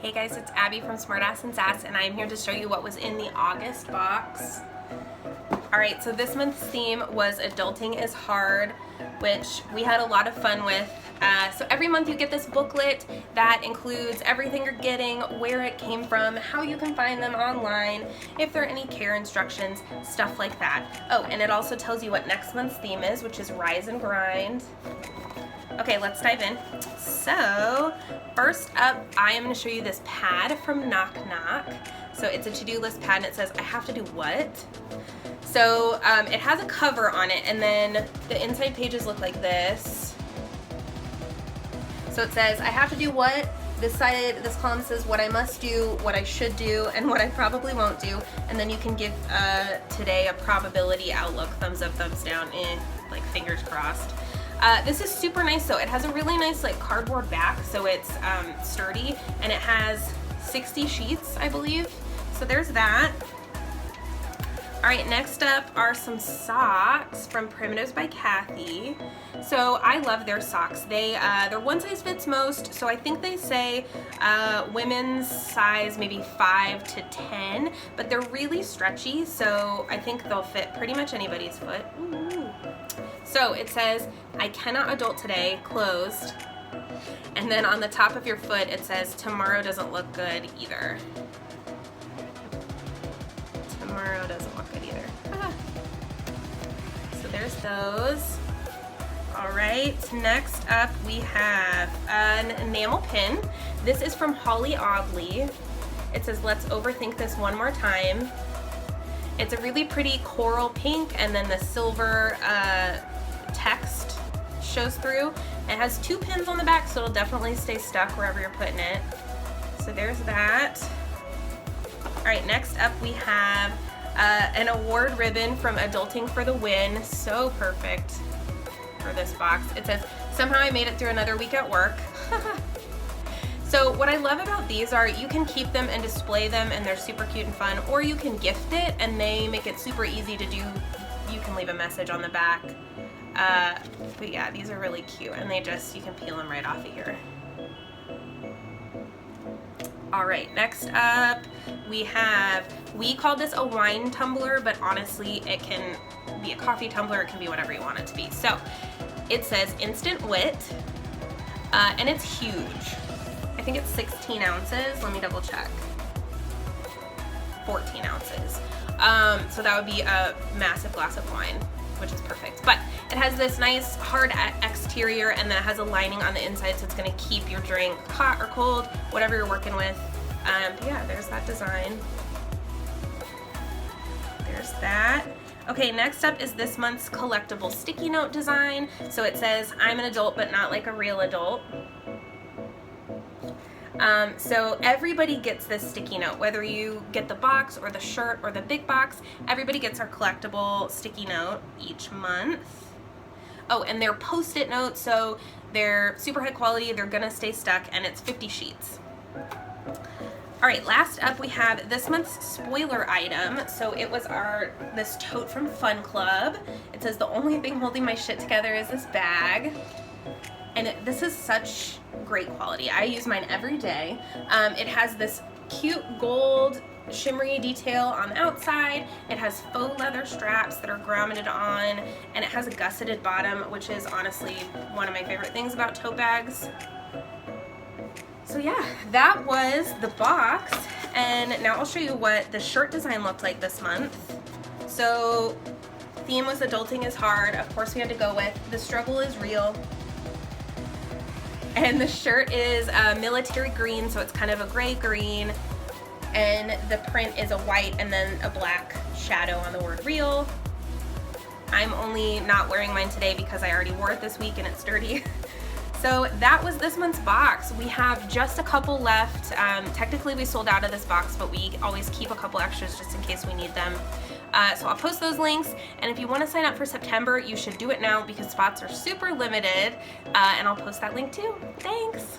Hey guys, it's Abby from Smartass and Sass, and I'm here to show you what was in the August box. Alright, so this month's theme was Adulting is Hard, which we had a lot of fun with. So every month you get this booklet that includes everything you're getting, where it came from, how you can find them online, if there are any care instructions, stuff like that. Oh, and it also tells you what next month's theme is, which is Rise and Grind. Okay, let's dive in. So, first up, I am going to show you this pad from Knock Knock. So it's a to-do list pad and it says, I have to do what? So it has a cover on it, and then the inside pages look like this. So it says, I have to do what? This column says what I must do, what I should do, and what I probably won't do. And then you can give today a probability outlook, thumbs up, thumbs down, like fingers crossed. This is super nice though. It has a really nice like cardboard back, so it's sturdy, and it has 60 sheets, I believe. So there's that. Alright, next up are some socks from Primitives by Kathy. So I love their socks. They're one size fits most, so I think they say women's size maybe 5 to 10, but they're really stretchy, so I think they'll fit pretty much anybody's foot. Ooh. So it says, I cannot adult today, closed. And then on the top of your foot it says, tomorrow doesn't look good either. Tomorrow doesn't look good either. Ah. So there's those. Alright, next up we have an enamel pin. This is from Holly Audley. It says, let's overthink this one more time. It's a really pretty coral pink, and then the silver text shows through. It has 2 pins on the back, so it'll definitely stay stuck wherever you're putting it. So there's that. Alright, next up we have an award ribbon from Adulting for the Win. So perfect for this box. It says, somehow I made it through another week at work. So what I love about these are you can keep them and display them, and they're super cute and fun, or you can gift it and they make it super easy to do. You can leave a message on the back. But yeah, these are really cute, and you can peel them right off of here. Alright, next up we call this a wine tumbler, but honestly it can be a coffee tumbler, it can be whatever you want it to be. So it says Instant Wit, and it's huge. I think it's 16 ounces, let me double check. 14 ounces. So that would be a massive glass of wine, which is perfect. But it has this nice hard exterior, and then it has a lining on the inside, so it's going to keep your drink hot or cold, whatever you're working with. But yeah, there's that design. There's that. Okay, next up is this month's collectible sticky note design. So it says, I'm an adult, but not like a real adult. So everybody gets this sticky note, whether you get the box or the shirt or the big box, everybody gets our collectible sticky note each month. Oh, and they're post-it notes, so they're super high quality, they're gonna stay stuck, and it's 50 sheets. Alright, last up we have this month's spoiler item. So it was this tote from Fun Club. It says, the only thing holding my shit together is this bag. And this is such great quality. I use mine every day. It has this cute gold shimmery detail on the outside. It has faux leather straps that are grommeted on, and it has a gusseted bottom, which is honestly one of my favorite things about tote bags. So yeah, that was the box, and now I'll show you what the shirt design looked like this month. So theme was Adulting is Hard. Of course we had to go with The Struggle is Real. And the shirt is military green, so it's kind of a gray green, and the print is a white and then a black shadow on the word real. I'm only not wearing mine today because I already wore it this week and it's dirty. So that was this month's box. We have just a couple left. Technically we sold out of this box, but we always keep a couple extras just in case we need them. So I'll post those links, and if you want to sign up for September, you should do it now because spots are super limited, and I'll post that link too. Thanks!